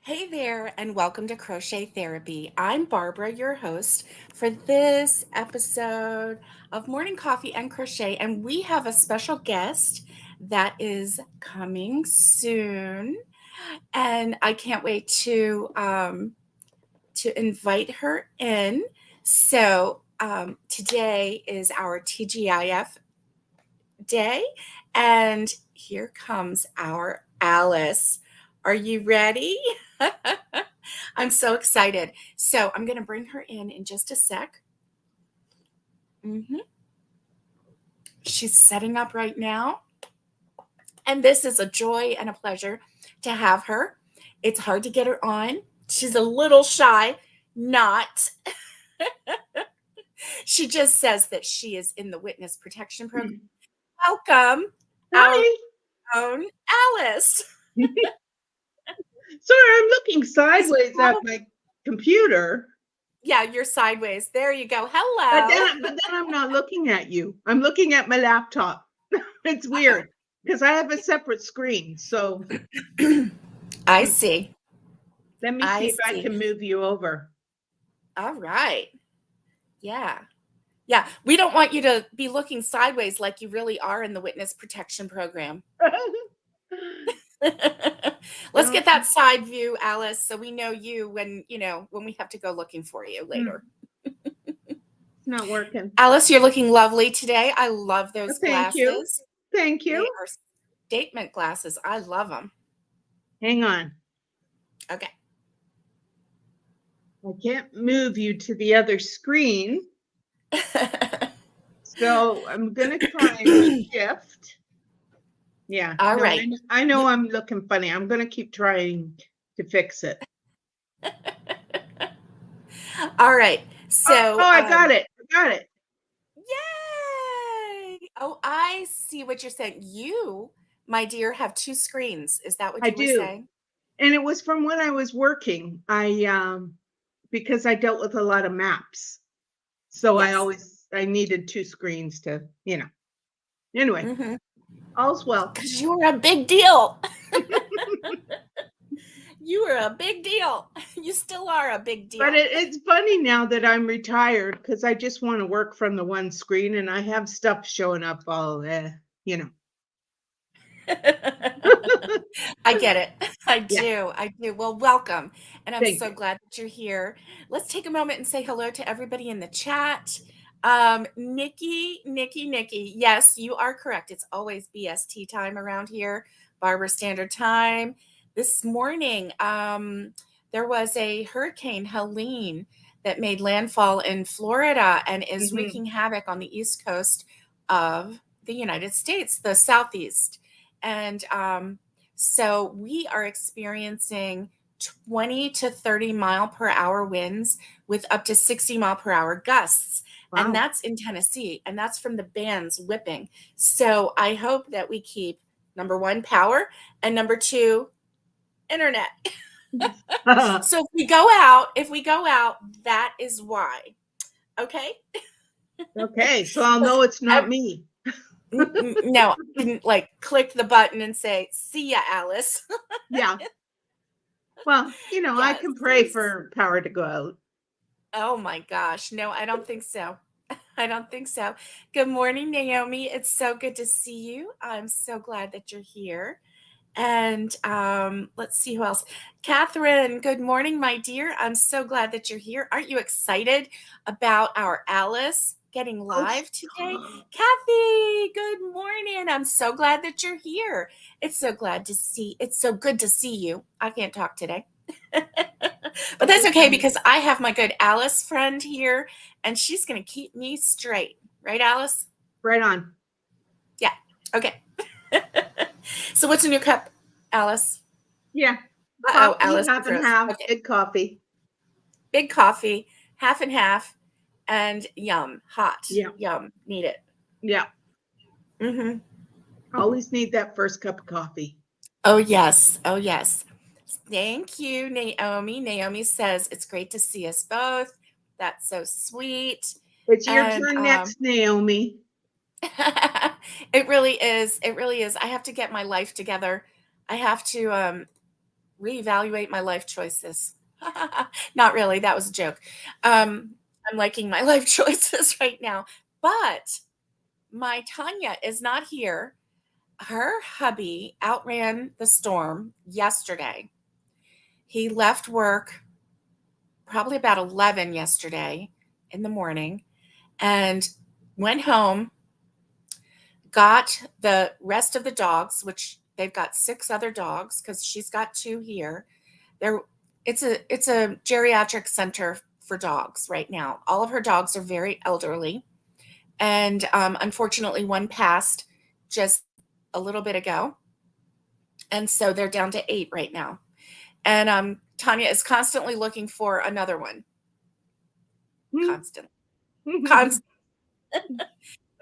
Hey there, and welcome to Crochet Therapy. I'm Barbara, your host for this episode of Morning Coffee and Crochet, and we have a special guest that is coming soon, and I can't wait to invite her in. So today is our TGIF day, and here comes our Alice. Are you ready? I'm so excited. So I'm going to bring her in just a sec. She's setting up right now. And this is a joy and a pleasure to have her. It's hard to get her on. She's a little shy, not. She just says that she is in the witness protection program. Welcome, our Hi. own Alice. Sorry, I'm looking sideways at my computer. Yeah, you're sideways. There you go. But Hello. then I'm not looking at you. I'm looking at my laptop. It's weird because I have a separate screen. So I see. let me see I if I see. can move you over. All right. Yeah. Yeah. We don't want you to be looking sideways like you really are in the witness protection program. Let's No, get that side view, Alice, so we know you when we have to go looking for you later. it's not working. Alice, you're looking lovely today. I love Oh, those thank you. glasses. Thank They you. are statement glasses. I love them. Hang on. Okay. I can't move you to the other screen. So I'm going to try and shift. Yeah. All No, right. I know I'm looking funny. I'm going to keep trying to fix it. All right. So, I got it. I got it. yay! Oh, I see what you're saying. You, my dear, have two screens. Is that what I you were do. saying? And it was from when I was working. Because I dealt with a lot of maps. So Yes. I needed two screens to. Anyway, Mm-hmm. all's well. Because you were a big deal. You were a big deal. You still are a big But deal. it's funny now that I'm retired because I just want to work from the one screen and I have stuff showing up you know. I get it. I Yeah, do. I do. Well, welcome. And I'm thank so you. glad that you're here. Let's take a moment and say hello to everybody in the chat. Nikki. Yes, you are correct. It's always BST time around here, Barbara Standard Time. This morning, there was a hurricane, Helene, that made landfall in Florida and is Mhm. wreaking havoc on the East Coast of the United States, the Southeast. And so we are experiencing 20 to 30 mile per hour winds with up to 60 mile per hour gusts. And Wow. that's in Tennessee. And that's from the bands whipping. So I hope that we keep number one, power, and number two, internet. So if we go out, that is why. Okay. Okay, so I'll know it's not me. No, I didn't like click the button and say, see ya, Alice. Yeah. Well, I Yes. can pray for power to go out. Oh my gosh. No, I don't think so. I don't think so. Good morning, Naomi. It's so good to see you. I'm so glad that you're here. And let's see who else. Catherine, good morning, my dear. I'm so glad that you're here. Aren't you excited about our Alice getting Oh, live today? Kathy, good morning. I'm so glad that you're here. It's so good to see you. I can't talk today. But that's okay because I have my good Alice friend here and she's going to keep me straight. Right, Alice? right on. Yeah. Okay. So what's in your cup, Alice? Yeah. Oh, Coffee, Alice half is and Rose. half, Okay. big coffee. Big coffee, half and half, and yum, hot. Yeah. Yum, need it. Yeah. Mm-hmm. Always need that first cup of coffee. Oh, yes. Oh, yes. Thank you, Naomi. Naomi says, it's great to see us both. That's so sweet. It's your And turn next, Naomi. it really is. It really is. I have to get my life together. I have to reevaluate my life choices. Not really, that was a joke. I'm liking my life choices right now, but my Tanya is not here. Her hubby outran the storm yesterday. He left work probably about 11 yesterday in the morning and went home, got the rest of the dogs, which they've got 6 other dogs because she's got 2 here. There, it's a geriatric center for dogs right now. All of her dogs are very elderly, and unfortunately, one passed just a little bit ago, and so they're down to 8 right now. And Tanya is constantly looking for another one, constantly, constantly.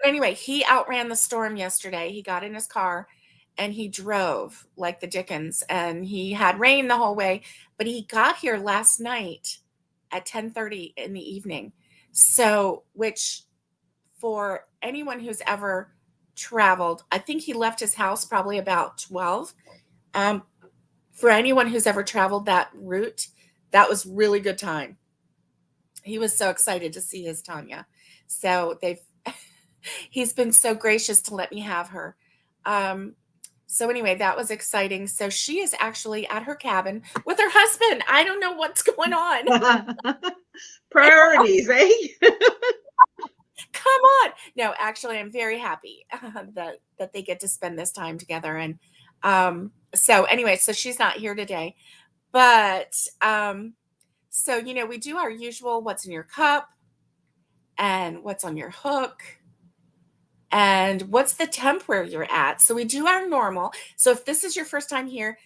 Anyway, he outran the storm yesterday. He got in his car and he drove like the Dickens, and he had rain the whole way, but he got here last night at 10:30 in the evening. So, which for anyone who's ever traveled, I think he left his house probably about 12. Um, for anyone who's ever traveled that route, that was really good time. He was so excited to see his Tanya. So they've he's been so gracious to let me have her. So anyway, that was exciting. So she is actually at her cabin with her husband. I don't know what's going on. Priorities, eh? Come on. No, actually, I'm very happy that they get to spend this time together. And so anyway, so she's not here today, but so we do our usual what's in your cup and what's on your hook and what's the temp where you're at. So we do our normal. So if this is your first time here,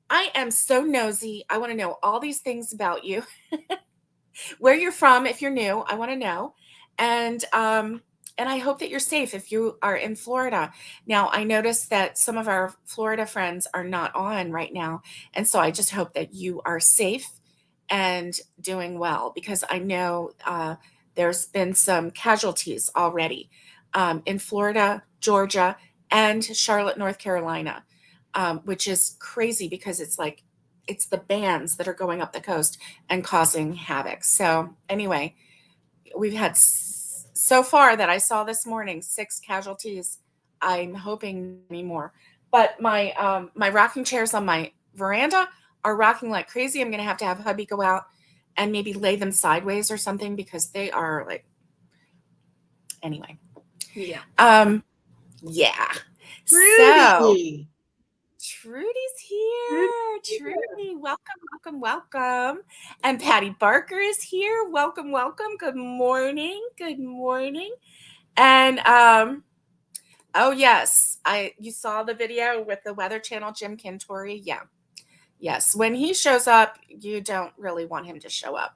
I am so nosy. I want to know all these things about you. Where you're from, if you're new, I want to know. And I hope that you're safe if you are in Florida. Now, I noticed that some of our Florida friends are not on right now, and so I just hope that you are safe and doing well, because I know there's been some casualties already in Florida, Georgia, and Charlotte, North Carolina, which is crazy because it's the bands that are going up the coast and causing havoc. So anyway, we've had so far that I saw this morning 6 casualties. I'm hoping many more. But my rocking chairs on my veranda are rocking like crazy. I'm going to have hubby go out and maybe lay them sideways or something because they are like, anyway. Yeah. Yeah. So Rudy. Trudy's here. Trudy, welcome, welcome. And Patty Barker is here. Welcome, welcome. Good morning. Good morning. And oh yes, you saw the video with the Weather Channel Jim Cantori. Yeah. Yes. When he shows up, you don't really want him to show up.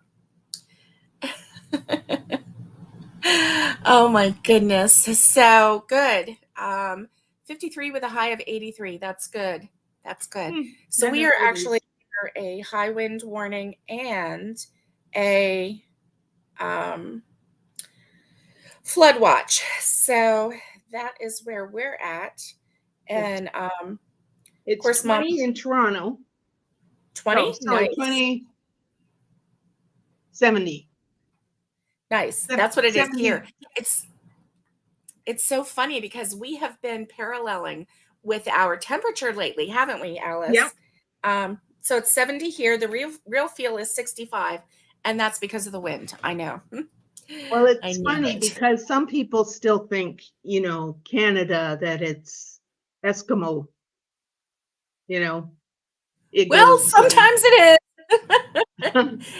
Oh my goodness. So good. 53 with a high of 83. That's good. That's good. So we are actually under a high wind warning and a flood watch. So that is where we're at. And it's of course, 20 in Toronto. 20? Oh, sorry, Nice. 20, 70. Nice. That's what it 70. is here. It's so funny because we have been paralleling with our temperature lately, haven't we, Alice? Yep. So it's 70 here. The real feel is 65, and that's because of the wind. I know. Well, it's funny because some people still think, Canada, that it's Eskimo, Well, sometimes it is.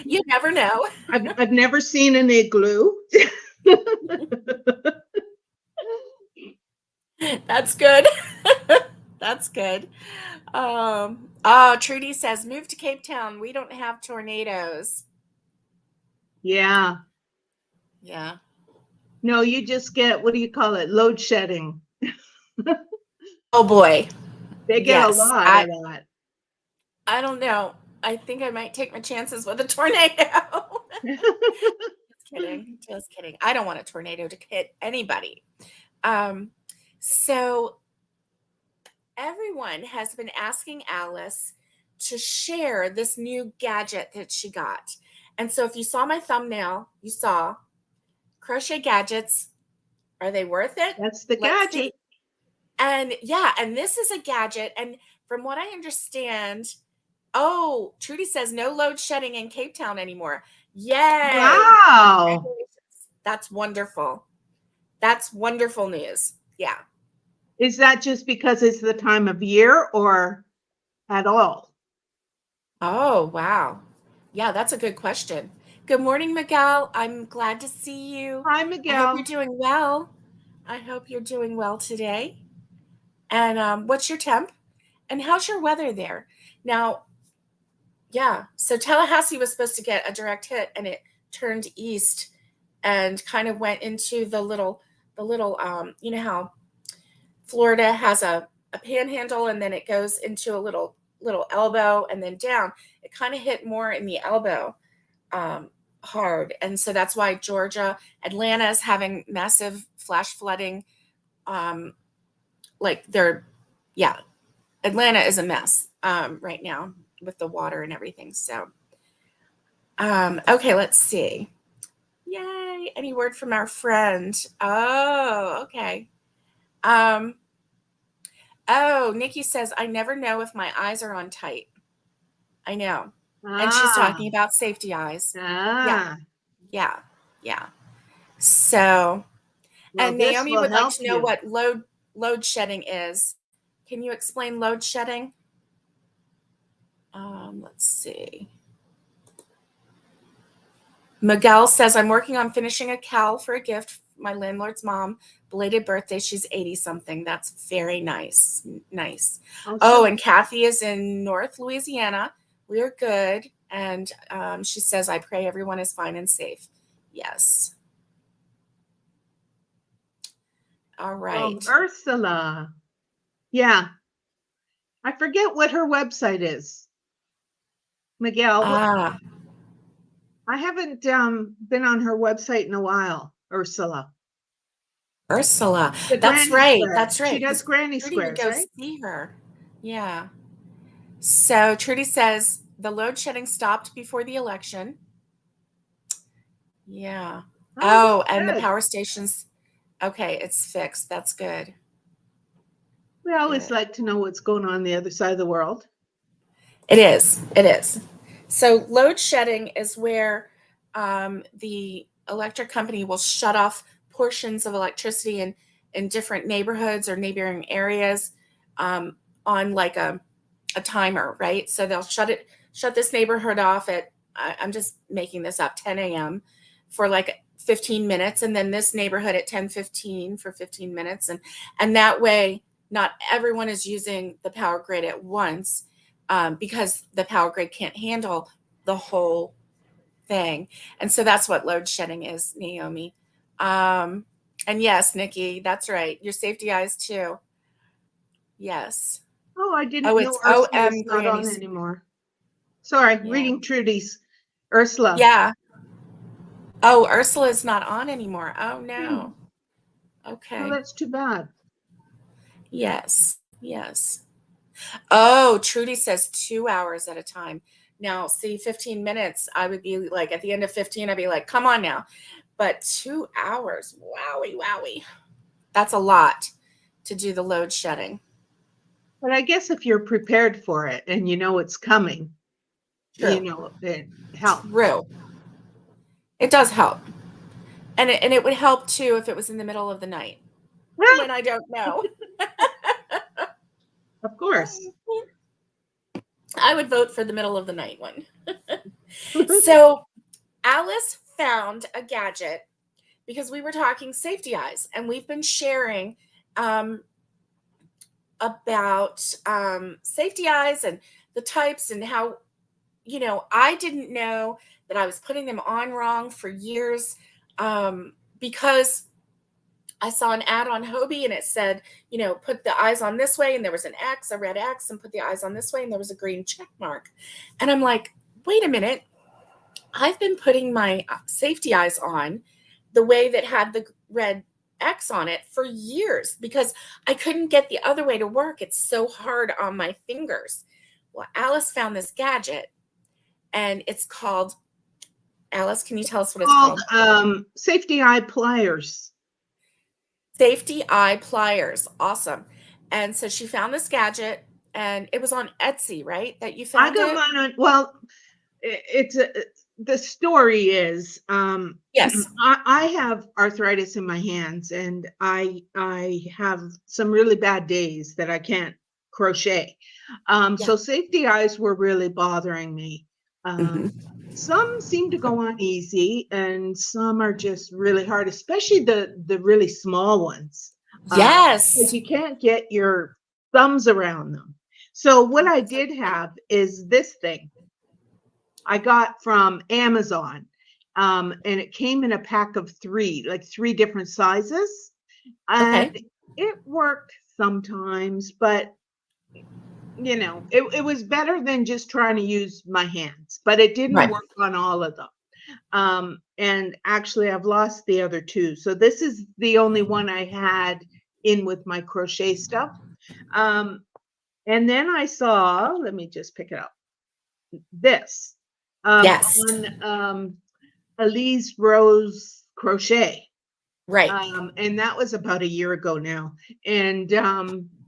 You never know. I've never seen an igloo. That's good. That's good. Trudy says, move to Cape Town. We don't have tornadoes. Yeah. Yeah. No, you just get, what do you call it? Load shedding. Oh boy. They get a lot of that. I don't know. I think I might take my chances with a tornado. Just kidding. Just kidding. I don't want a tornado to hit anybody. So everyone has been asking Alice to share this new gadget that she got. And so if you saw my thumbnail, you saw crochet gadgets. Are they worth it? That's the Let's see. gadget. And yeah, and this is a gadget. And from what I understand, oh, Trudy says no load shedding in Cape Town anymore. Yay. Wow. Congratulations. That's wonderful. That's wonderful news. Yeah. Is that just because it's the time of year or at all? Oh, wow. Yeah, that's a good question. Good morning, Miguel. I'm glad to see you. Hi, I hope you're Miguel. doing well. I hope you're doing well today. And what's your temp? And how's your weather there? Now, yeah, so Tallahassee was supposed to get a direct hit and it turned east and kind of went into the little you know how Florida has a panhandle and then it goes into a little elbow and then down. It kind of hit more in the elbow hard. And so that's why Georgia, Atlanta is having massive flash flooding. Like they're, yeah, Atlanta is a mess right now with the water and everything. So, okay, let's see. Yay. Any word from our friend? Oh, okay. Um, oh, Nikki says, I never know if my eyes are on tight. I know. And she's Ah, talking about safety eyes. Yeah, ah. yeah, yeah. So, Well, and this Naomi will would like help to know you. what load shedding is. Can you explain load shedding? Let's see. Miguel says, I'm working on finishing a cowl for a gift. My landlord's mom, belated birthday. She's 80 something. That's very nice. Nice. Oh, Awesome. and Kathy is in North Louisiana. We are good. And she says, I pray everyone is fine and safe. Yes. All right. Ursula. Yeah. I forget what her website is. Miguel, Ah, I haven't been on her website in a while, Ursula. Ursula. The That's granny right. square. That's She right. does Because granny Trudy would squares, go right? see her. Yeah. So Trudy says the load shedding stopped before the election. Yeah. Oh, Oh, that's and the good. power stations. Okay, it's fixed. That's good. We always Good. like to know what's going on the other side of the world. It is. It is. So load shedding is where the electric company will shut off portions of electricity in different neighborhoods or neighboring areas on like a timer, right? So they'll shut this neighborhood off at, I'm just making this up, 10 a.m. for like 15 minutes, and then this neighborhood at 10:15 for 15 minutes, and that way, not everyone is using the power grid at once, because the power grid can't handle the whole thing, and so that's what load shedding is, Naomi. Um, and yes, Nikki, that's right. Your safety eyes too. Yes. Oh, I Oh, didn't know it's Ursula's OM not on Grannies. anymore. Sorry, Yeah. reading Trudy's. Ursula. Yeah. Oh, Ursula's not on anymore. Oh Hmm. no. Well, Okay. that's too bad. Yes. Yes. Oh, Trudy says 2 hours at a time. Now, see, 15 minutes, I would be like, at the end of 15, I'd be like, come on now. But 2 hours, wowie, wowie. That's a lot to do the load shedding. But I guess if you're prepared for it and you know it's coming, True. it helps. True. It does help. And it would help too if it was in the middle of the night when I don't know. Of course. I would vote for the middle of the night one. So Alice found a gadget because we were talking safety eyes, and we've been sharing um, about safety eyes and the types and how, I didn't know that I was putting them on wrong for years, because I saw an ad on Hobie and it said, put the eyes on this way, and there was an X, a red X, and put the eyes on this way, and there was a green check mark. And I'm like, wait a minute. I've been putting my safety eyes on the way that had the red X on it for years because I couldn't get the other way to work. It's so hard on my fingers. Well, Alice found this gadget, and it's called, Alice, can you tell us what it's Called called? safety eye pliers. Safety eye pliers. Awesome. And so she found this gadget, and it was on Etsy, right? That you I found got it? mine on, well, it's a, the story is Yes. I have arthritis in my hands, and I have some really bad days that I can't crochet. Yeah. So safety eyes were really bothering me. Hmm. Some seem to go on easy, and some are just really hard, especially the really small ones, because Yes. you can't get your thumbs around them. So what I did have is this thing I got from Amazon. And it came in a pack of three, like three different sizes. And Okay. it worked sometimes, but it was better than just trying to use my hands, but it didn't Right. work on all of them. And actually, I've lost the other two. So this is the only one I had in with my crochet stuff. Um, and then I saw, let me just pick it up, this Yes. on Elise Rose Crochet. Right. And that was about a year ago now. And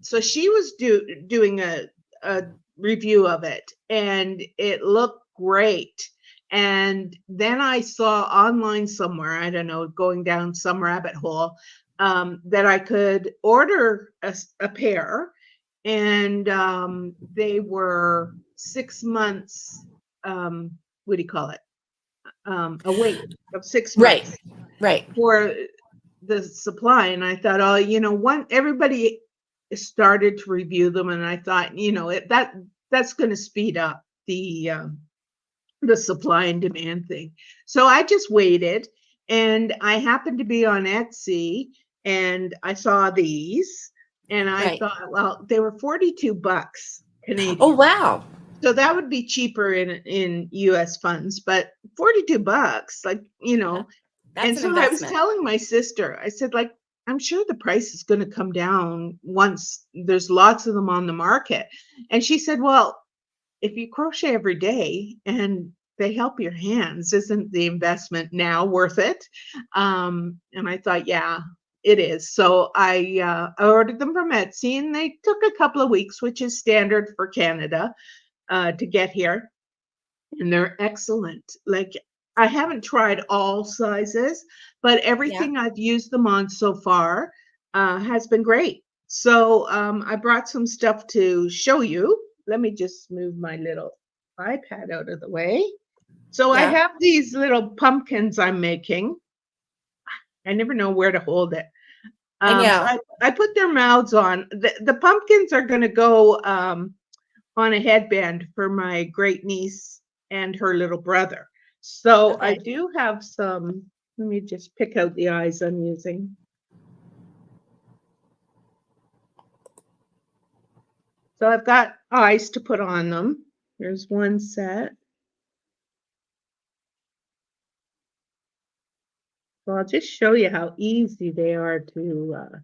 so she was doing a review of it, and it looked great. And then I saw online somewhere, I don't know, going down some rabbit hole, that I could order a pair, and they were 6 months. What do you call it? A wait of six Right. months Right. for the supply. And I thought, oh, everybody started to review them, and I thought, that's going to speed up the supply and demand thing. So I just waited, and I happened to be on Etsy, and I saw these, and I Right. thought, well, they were $42 Oh, Canadian. wow. So that would be cheaper in US funds, but $42, like, That, that's and an so I was investment. telling my sister, I said, like, I'm sure the price is going to come down once there's lots of them on the market. And she said, well, if you crochet every day and they help your hands, isn't the investment now worth it? And I thought, yeah, it is. So I ordered them from Etsy, and they took a couple of weeks, which is standard for Canada, to get here, and they're excellent. Like, I haven't tried all sizes, but Yeah. everything I've used them on so far has been great. So I brought some stuff to show you. Let me just move my little iPad out of the way. So I Yeah. have these little pumpkins I'm making. I never know where to hold it. I So know. I put their mouths on. The pumpkins are going to go on a headband for my great niece and her little brother. So I Okay. do have some, let me just pick out the eyes I'm using. So I've got eyes to put on them. Here's one set. So I'll just show you how easy they are to, of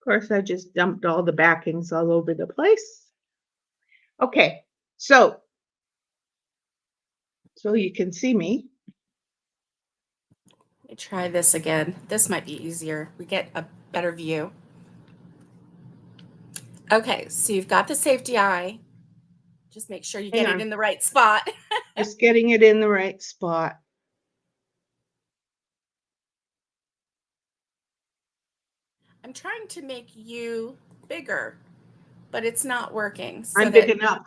course, I just dumped all the backings all over the place. Okay, so you can see me. Let me try this again. This might be easier. We get a better view. Okay, so you've got the safety eye. Just make sure you Hang get it on, in the right spot. just getting it in the right spot. I'm trying to make you bigger, but it's not working. So I'm big that, enough.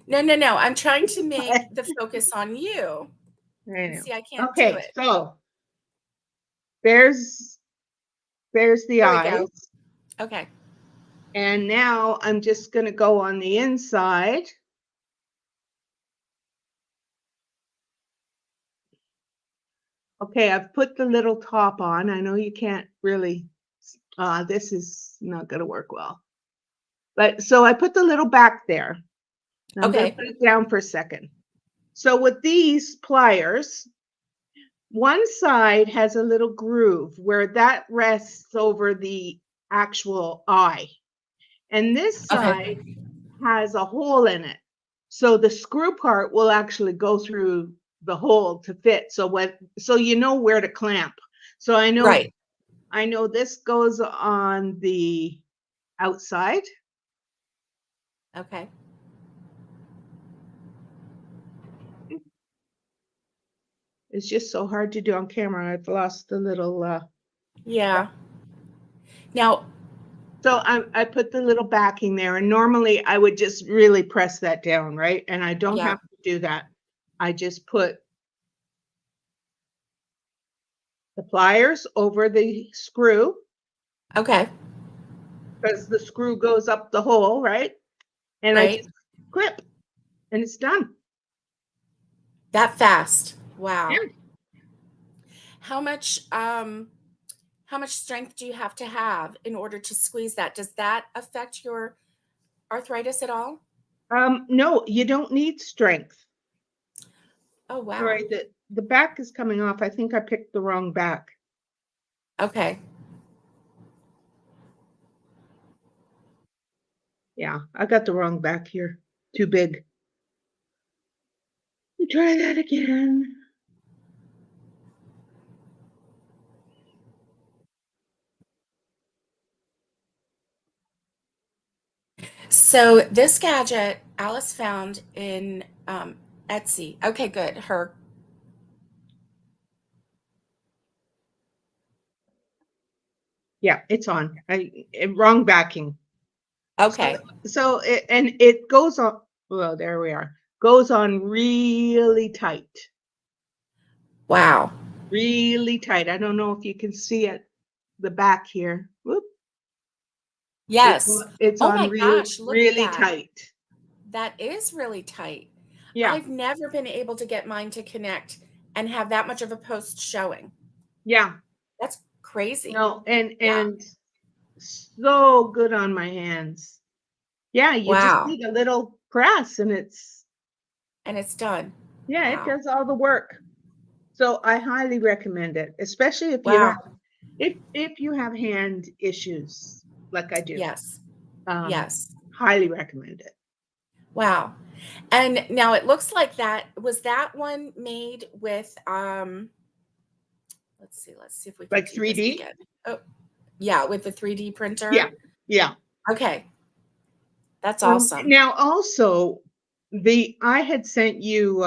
no, no, no. I'm trying to make the focus on you. I And know. see, I can't do Okay, it. so there's the There we go. eyes. Okay. And now I'm just going to go on the inside. Okay, I've put the little top on. I know you can't really, this is not going to work well. But so I put the little back there. Now I'm going to Okay. put it down for a second. So with these pliers, one side has a little groove where that rests over the actual eye. And this Okay. side has a hole in it. So the screw part will actually go through the hole to fit. So you know where to clamp. So Right. I know this goes on the outside. Okay. It's just so hard to do on camera. I've lost the little Yeah. Now, so I put the little backing there, and normally I would just really press that down, right? And I don't yeah. have to do that. I just put the pliers over the screw Okay. because the screw goes up the hole, right? And I Right. just clip and it's done. That fast. Yeah. Wow. How much how much strength do you have to have in order to squeeze that? Does that affect your arthritis at all? No, you don't need strength. Oh, wow. Sorry, the back is coming off. I think I picked the wrong back. Okay. Yeah, I got the wrong back here. Too big. Try that again. So this gadget Alice found in Etsy. Okay, good. Her Yeah, it's on. Wrong backing. So okay. and it goes on. Well, there we are. Goes on really tight, Wow. really tight. I don't know if you can see it, the back here. Whoop. Yes. It's Oh on my gosh, look at really that. tight. That is really tight. Yeah, I've never been able to get mine to connect and have that much of a post showing. yeah. That's crazy. No, Yeah. and so good on my hands. Yeah, you just Wow. need a little press and And it's done. yeah, it Wow. does all the work. So I highly recommend it, especially if you Wow. have if you have hand issues like I do. Yes. Um, Yes. highly recommend it. Wow. And now it looks like that was that one made with let's see if we can Like do this 3D? again. Oh, yeah, with the 3D Yeah, printer. yeah. Okay. That's awesome. Now also I had sent you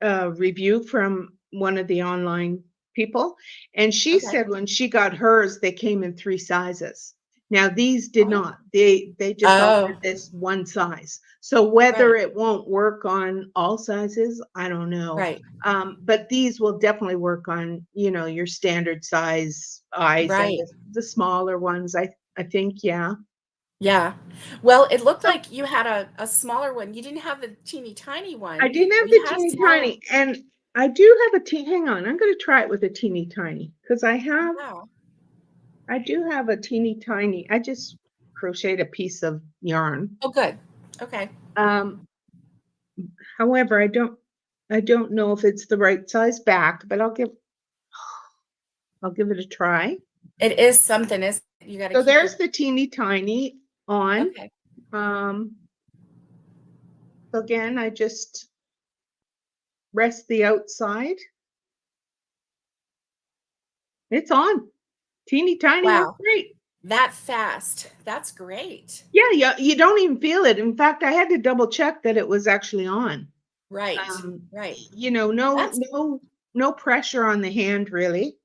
a review from one of the online people, and she Okay. said when she got hers, they came in 3 sizes. Now these did Oh. not. They just offered Oh, this one size. So whether right. it won't work on all sizes, I don't know. Right. But these will definitely work on, your standard size eyes and Right. the smaller ones, I think, yeah. Yeah. Well, it looked So like you had a smaller one. You didn't have the teeny tiny I one, didn't have but you the had a teeny smaller one. tiny, and I do have a hang on, I'm gonna try it with a teeny tiny because Wow. I do have a teeny tiny. I just crocheted a piece of yarn. Oh, good. Okay. Um, however, I don't know if it's the right size back, but I'll give it a try. It is something, is you gotta So keep there's your the teeny tiny on. okay. Um, so again, I just rest the outside. It's on. Teeny tiny works Wow. great. That fast. That's great. Yeah, yeah, you don't even feel it. In fact, I had to double check that it was actually on. Right. Right. That's No pressure on the hand really.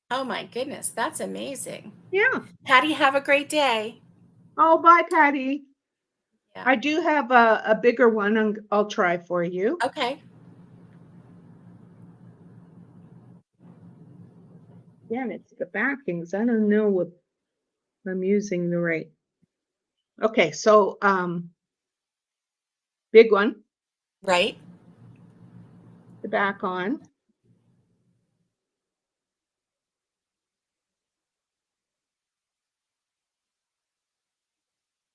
oh my goodness, that's amazing. Yeah. Patty, have a great day. Oh, bye, Patty. Yeah. I do have a bigger one I'll try for you. Okay. Yeah, and it's the backings. I don't know if I'm using the right. Okay, so big one, Right? the back on.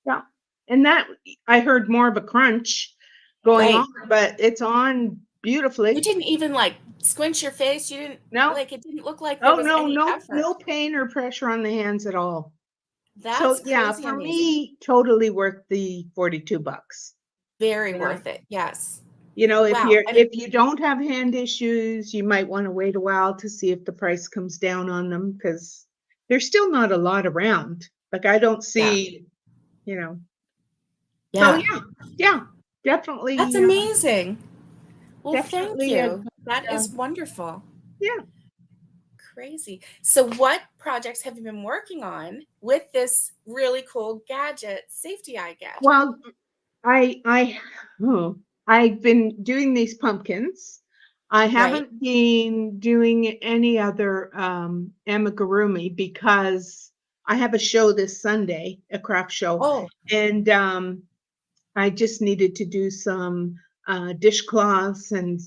Yeah. And that I heard more of a crunch going on, Right. but it's on You beautifully. didn't even like squinch your face. You didn't No, like it didn't look like there oh was no, any effort. no pain or pressure on the hands at all. So That's yeah, crazy for amazing. me, totally worth the 42 bucks. Very You know, worth it. Yes. Wow. And if you don't have hand issues, you might want to wait a while to see if the price comes down on them because there's still not a lot around. Like I don't yeah. see, you know. So Yeah. yeah, That's definitely, amazing. Well, thank definitely a you. good, That uh, is wonderful. yeah. Crazy. So, what projects have you been working on with this really cool gadget, safety eye gadget? Well, I oh, I've been doing these pumpkins. I Right. haven't been doing any other amigurumi because I have a show this Sunday, a craft show, Oh, and I just needed to do some dishcloths and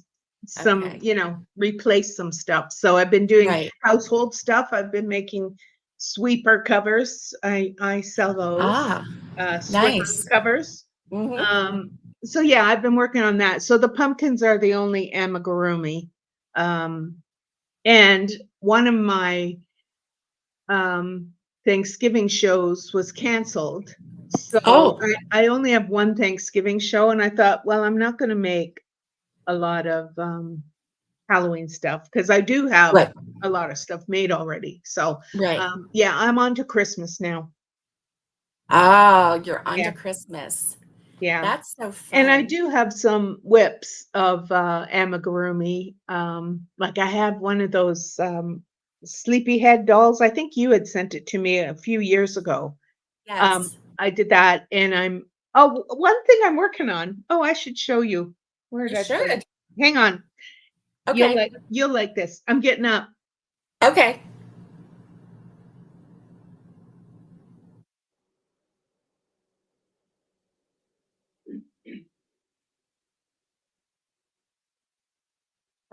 some, okay. replace some stuff. So I've been doing Right. household stuff. I've been making sweeper covers. I sell those Ah, swiffer nice. covers. Hmm. So yeah, I've been working on that. So the pumpkins are the only amigurumi. Um, and one of my um, Thanksgiving shows was canceled. So Oh, I only have one Thanksgiving show, and I thought, well, I'm not going to make a lot of Halloween stuff because I do have right. a lot of stuff made already. So Right. yeah, I'm on to Christmas now. Oh, you're on to Yeah, Christmas. yeah. That's so And I fun. do have some whips of amigurumi. Like I have one of those sleepyhead dolls. I think you had sent it to me a few years ago. Yes. I did that, and one thing I'm working on. Oh, I should show you. Where You did I put it? should. Hang on. Okay. You'll like this. I'm getting up. Okay.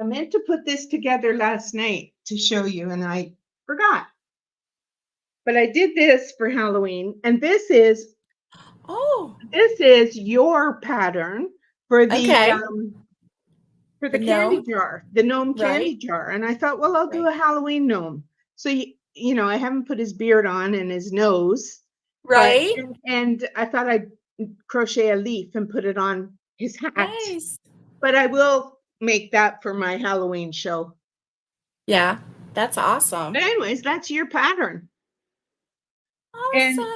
I meant to put this together last night to show you, and I forgot. But I did this for Halloween, and Oh, this is your pattern for okay. the The candy gnome, jar, the gnome right? candy jar. And I thought, well, I'll do Right. a Halloween gnome. So I haven't put his beard on and his nose, but Right? and I thought I'd crochet a leaf and put it on his hat. Nice. But I will make that for my Halloween show. Yeah, that's But awesome. anyways, that's your pattern. And Awesome.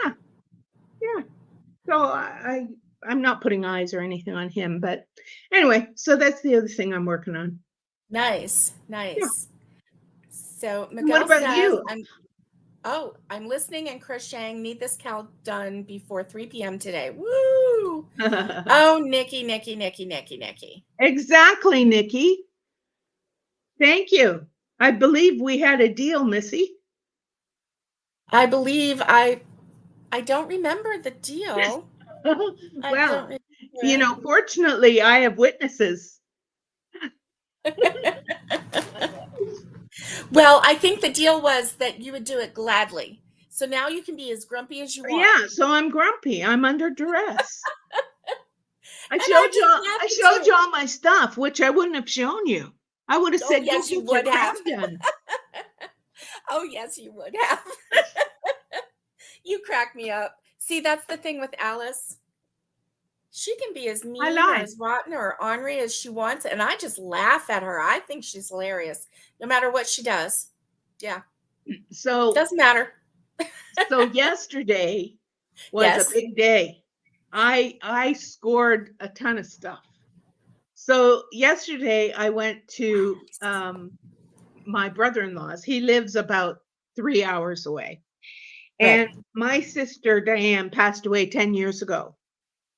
yeah, yeah. So I'm not putting eyes or anything on him, but anyway, so that's the other thing I'm working on. Nice. Yeah. Nice. So And what Miguel about says, you? I'm listening and crocheting. Need this cow done before 3 p.m. today. Woo! Oh, Nikki, Nikki, Nikki, Nikki, Nikki. Exactly, Nikki. Thank you. I believe we had a deal, Missy. I believe I don't remember the deal. I don't Well, remember fortunately, I have witnesses. it. Well, I think the deal was that you would do it gladly. So now you can be as grumpy as you want. Yeah, so I'm grumpy. I'm under duress. And I just I love you showed too. you all my stuff, which I wouldn't have shown you. I would have Oh, said, "Go yes, you get your would have. craft done." Oh, yes, you would have. You crack me up. See, that's the thing with Alice. She can be as I mean or lied. as rotten or ornery as she wants, and I just laugh at her. I think she's hilarious, no matter what she does. Yeah, So doesn't matter. yesterday was a Yes, big day. I scored a ton of stuff. So yesterday I went to my brother-in-law's. He lives about 3 hours away. And right. my sister Diane passed away 10 years ago.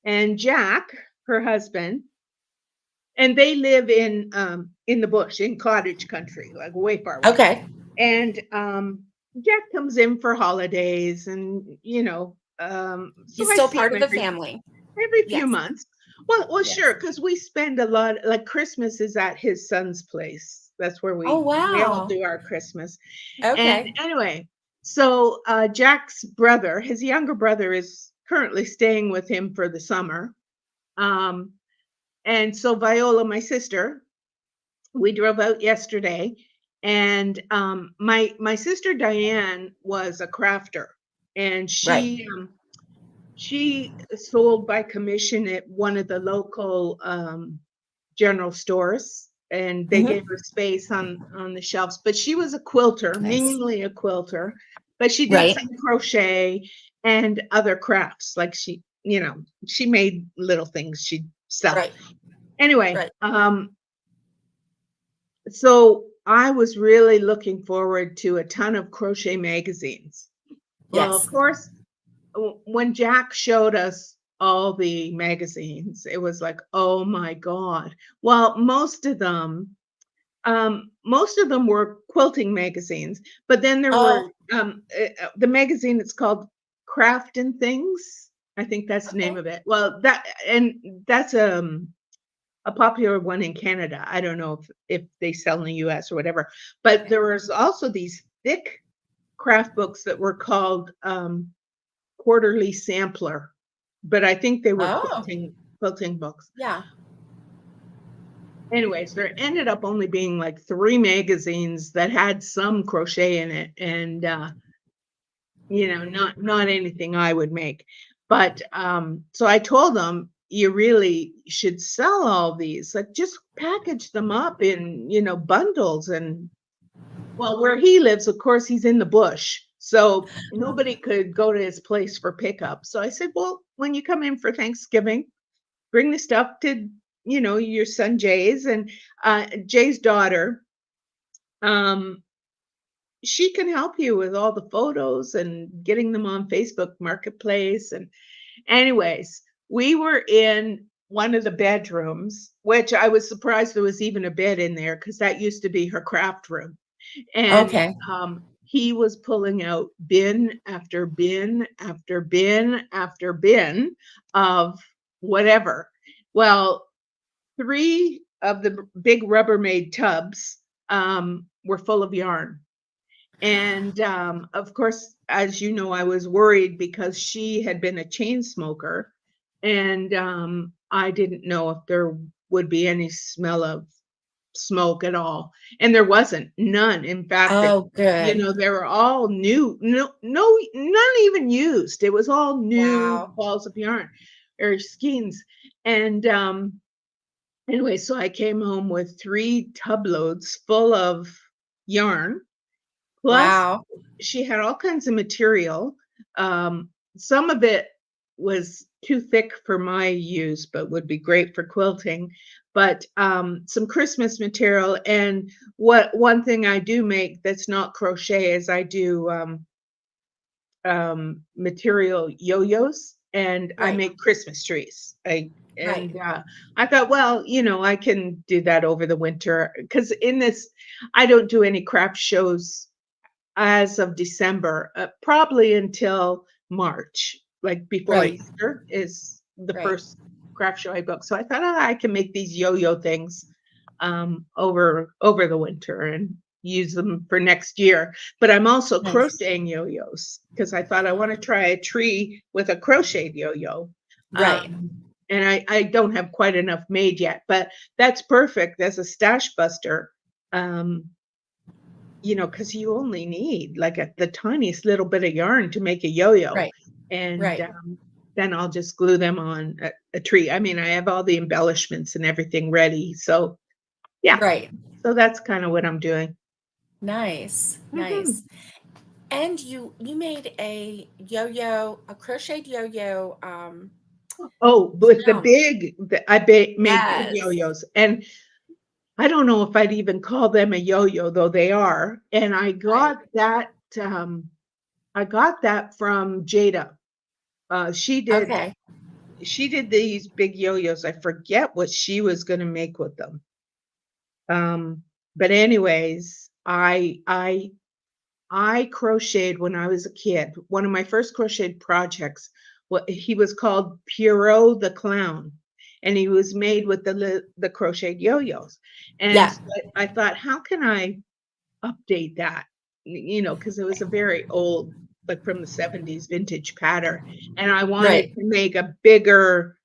And Jack, her husband, and they live in the bush, in cottage country, like way far away. Okay. And Jack comes in for holidays and so He's I still see part him of the family. every few Yes, months. Well, yes. sure, because we spend a lot. Like Christmas is at his son's place. That's where Oh, we all wow. do our Christmas. And Okay. anyway, so Jack's brother, his younger brother, is currently staying with him for the summer. Um, and so Viola, my sister, we drove out yesterday, and my sister Diane was a crafter, and Right. she sold by commission at one of the local general stores, and they Mhm. gave her space on the shelves. But she was a quilter, Nice. mainly a quilter, but she did Right. some crochet and other crafts. Like she made little things she'd sell. Right. Anyway, Right. so I was really looking forward to a ton of crochet magazines. Well, of Yes. course, when Jack showed us all the magazines, it was like, oh my God. Well, most of them were quilting magazines, but then there were Oh, the magazine that's called Craft and Things. I think that's the name okay. of it. Well, that's a popular one in Canada. I don't know if they sell in the US or whatever. But Okay. there was also these thick craft books that were called Quarterly Sampler, but I think they were Oh, quilting books. yeah. Anyways, there ended up only being like 3 magazines that had some crochet in it, and, not anything I would make. But, so I told them, "You really should sell all these, like, just package them up in, bundles." And well, where he lives, of course, he's in the bush, so nobody could go to his place for pickup. So I said, "Well, when you come in for Thanksgiving, bring the stuff to, your son Jay's." And Jay's daughter, um, she can help you with all the photos and getting them on Facebook Marketplace. And anyways, we were in one of the bedrooms, which I was surprised there was even a bed in there because that used to be her craft room. And Okay. he was pulling out bin after bin after bin after bin of whatever. Well, 3 of the big Rubbermaid tubs were full of yarn. And of course, as you know, I was worried because she had been a chain smoker, and I didn't know if there would be any smell of smoke at all. And there wasn't, none. In fact, Oh, good. they were all new, no, no, none even used. It was all new Wow. balls of yarn or skeins. And anyway, so I came home with 3 tub loads full of yarn. Plus, Wow. she had all kinds of material. Some of it was too thick for my use, but would be great for quilting. But some Christmas material, and what one thing I do make that's not crochet is I do material yo-yos, and I Right. make Christmas trees. Right. I thought, well, I can do that over the winter because I don't do any craft shows as of December, probably until March, like before Right. Easter is the Right. first craft show I book. So I thought, "Oh, I can make these yo-yo things over the winter and use them for next year." But I'm also Nice. crocheting yo-yos because I thought I want to try a tree with a crocheted yo-yo. Right. Um, and I don't have quite enough made yet, but that's perfect as a stash buster. Um, because you only need like the tiniest little bit of yarn to make a yo-yo, Right. and Right. then I'll just glue them on a tree. I mean, I have all the embellishments and everything ready, so yeah. Right. So that's kind of what I'm doing. Nice. Mhm. Nice. And you made a yo-yo, a crocheted yo-yo Oh, with crown. I made big Yes. yo-yos, and I don't know if I'd even call them a yo-yo, though they are. And Right. I got that from Jada. Uh, she did Okay. she did these big yo-yos. I forget what she was gonna make with them. But anyways, I crocheted when I was a kid. One of my first crocheted projects, he was called Pierrot the Clown, and he was made with the crocheted yo-yos. And Yeah. so I thought, how can I update that? Because it was a very old, like from the 70s vintage pattern. And I wanted Right. to make a bigger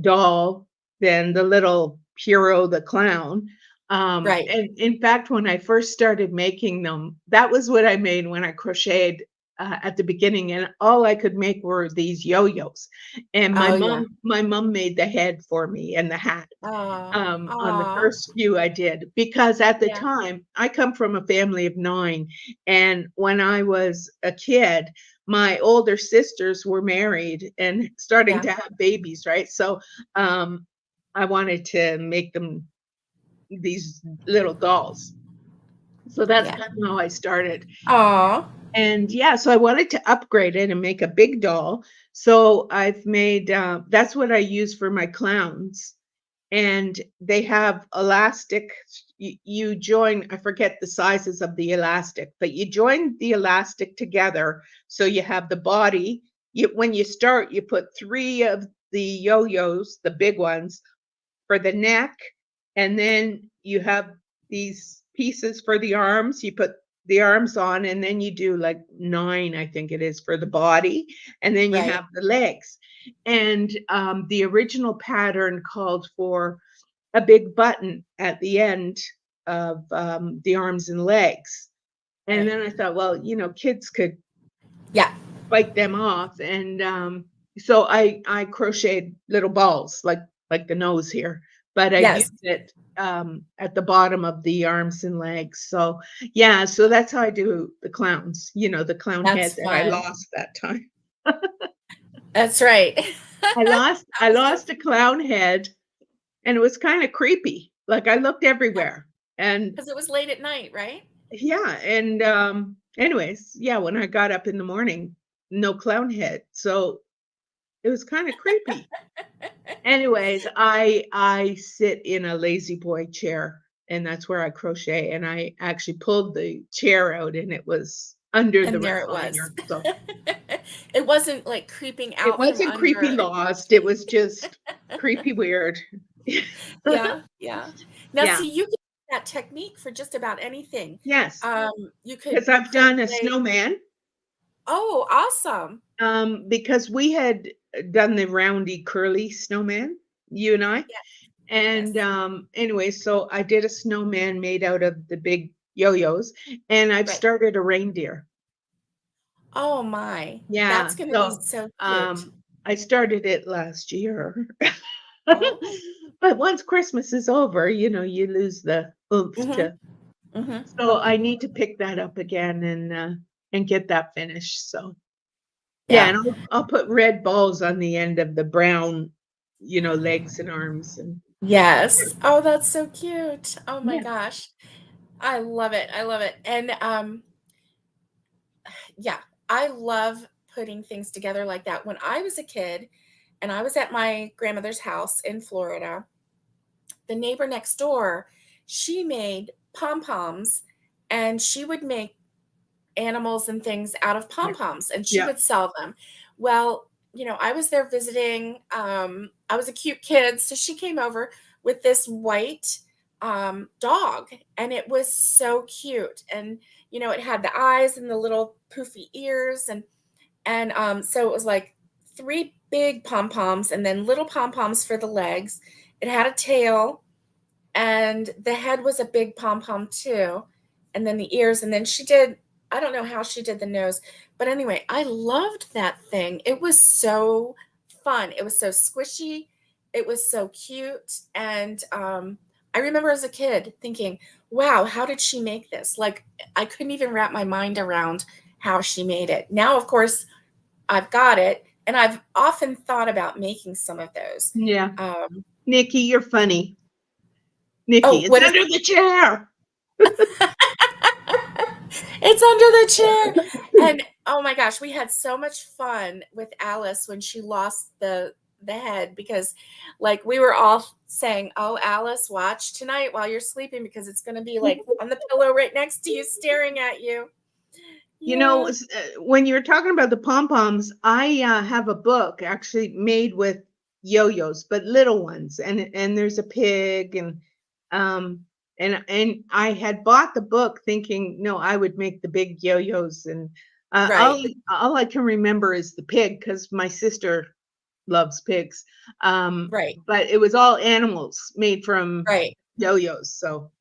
doll than the little Pierrot the clown. Right. And in fact, when I first started making them, that was what I made when I crocheted at the beginning, and all I could make were these yo-yos. And Oh, yeah. my mom made the head for me and the hat. Oh, On the aw. first few I did, because at the Yeah, time, I come from a family of 9, and when I was a kid, my older sisters were married and starting yeah, to have babies, right? So, um, I wanted to make them these little dolls. So that's yeah. kind of how I started. Aw, And yeah, so I wanted to upgrade it and make a big doll. So I've made, that's what I use for my clowns. And they have elastic. You join, I forget the sizes of the elastic, but you join the elastic together. So you have the body. When you start, you put 3 of the yo-yos, the big ones, for the neck, and then you have these pieces for the arms. You put the arms on, and then you do like 9, I think it is, for the body, and then you right, have the legs. And the original pattern called for a big button at the end of the arms and legs. And right. then I thought, well, kids could Yeah, bite them off, and so I crocheted little balls like the nose here, but I yes, used it at the bottom of the arms and legs. So yeah, so that's how I do the clowns, the clown head that's that I fun. lost that time. That's right. I lost That I was so lost a clown head, and it was kind of creepy. Like, I looked yeah, everywhere, and 'cause it was late at night, right? yeah, and anyways, yeah, when I got up in the morning, no clown head. So it was kind of creepy. Anyways, I sit in a lazy boy chair, and that's where I crochet, and I actually pulled the chair out, and it was under the And there it recliner, was. so It wasn't, like, creeping it out from wasn't creepy under. lost, it was just creepy weird. Yeah, yeah. Now Yeah, see, you can use that technique for just about anything. yes, You because could 'cause I've done a crochet. snowman, Oh, awesome. because we had done the roundy curly snowman, you and I. Yes, And, yes, anyway, so I did a snowman made out of the big yo-yos, and I've right. started a reindeer. Oh my, Yeah, that's gonna be so, so cute. I started it last year. Oh. But once Christmas is over, you lose the oomph Mhm, to, mhm. so I need to pick that up again and get that finished, so yeah, Yeah. and I'll put red balls on the end of the brown, legs and arms, and Yes. Oh, that's so cute. Oh my yeah, gosh. I love it, I love it, and, yeah, I love putting things together like that. When I was a kid and I was at my grandmother's house in Florida, the neighbor next door, she made pom-poms, and she would make animals and things out of yeah, pom-poms, and she yeah, would sell them. Well, I was there visiting, I was a cute kid, so she came over with this white, dog, and it was so cute, and, it had the eyes and the little poofy ears, and so it was like 3 big pom-poms and then little pom-poms for the legs. It had a tail, and the head was a big pom-pom too, and then the ears, and then she did, I don't know how she did the nose, but anyway, I loved that thing. It was so fun. It was so squishy. It was so cute, and, I remember as a kid thinking, "Wow, how did she make this?" Like, I couldn't even wrap my mind around how she made it. Now, of course, I've got it, and I've often thought about making some of those. yeah. Um Nikki, you're funny. Nikki, oh, it's what is under the chair. It's under the chair. And oh my gosh, we had so much fun with Alice when she lost the head because like we were all saying, "Oh, Alice, watch tonight while you're sleeping because it's going to be like on the pillow right next to you staring at you." Yeah. When you're talking about the pom-poms, I have a book actually made with yo-yos, but little ones, and there's a pig, um and I had bought the book thinking, no, I would make the big yo-yos, and Right. all I can remember is the pig because my sister loves pigs. Right. But it was all animals made from Right. yo-yos, so